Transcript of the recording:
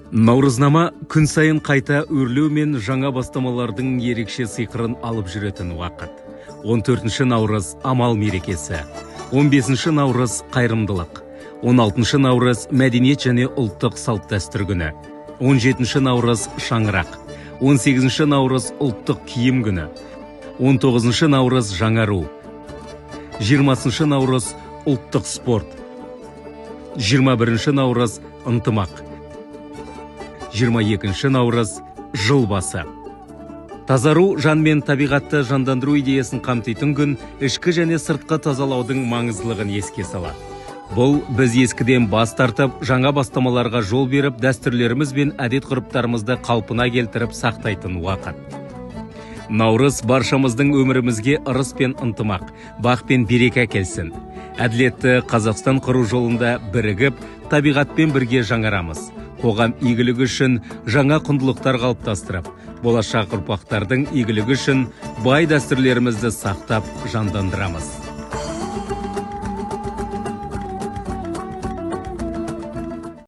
Наурызнама күн сайын қайта өрлеу мен жаңа бастамалардың ерекше сиқырын алып жүретін уақыт. 14 наурыз амал мерекесі, 15 наурыз қайырымдылық, 16 наурыз мәдениет және ұлттық салт дәстүр күні, 17 наурыз шаңырақ, 18 наурыз ұлттық киім күні, 19 наурыз жаңару, 20 наурыз ұлттық спорт, 21 наурыз ынтымақ, 22 наурыз жыл басы. Тазару жан мен табиғатты жандандыру идеясын қамтитын күн ішкі және сыртқы тазалаудың маңыздылығын еске салады. Бұл біз ескіден бас тартып, жаңа бастамаларға жол беріп, дәстүрлеріміз бен әдет-ғұрыптарымызды қалпына келтіріп сақтайтын уақыт. Наурыз баршамыздың өмірімізге ырыс пен ынтымақ, бақ пен береке әкелсін. Әділетті Қазақстан құру жолында бірігіп, табиғатпен бірге жаңарамыз. Қоғам игілігі үшін жаңа құндылықтар қалыптастырып, болашақ ұрпақтардың игілігі үшін бай дәстүрлерімізді сақтап жандандырамыз.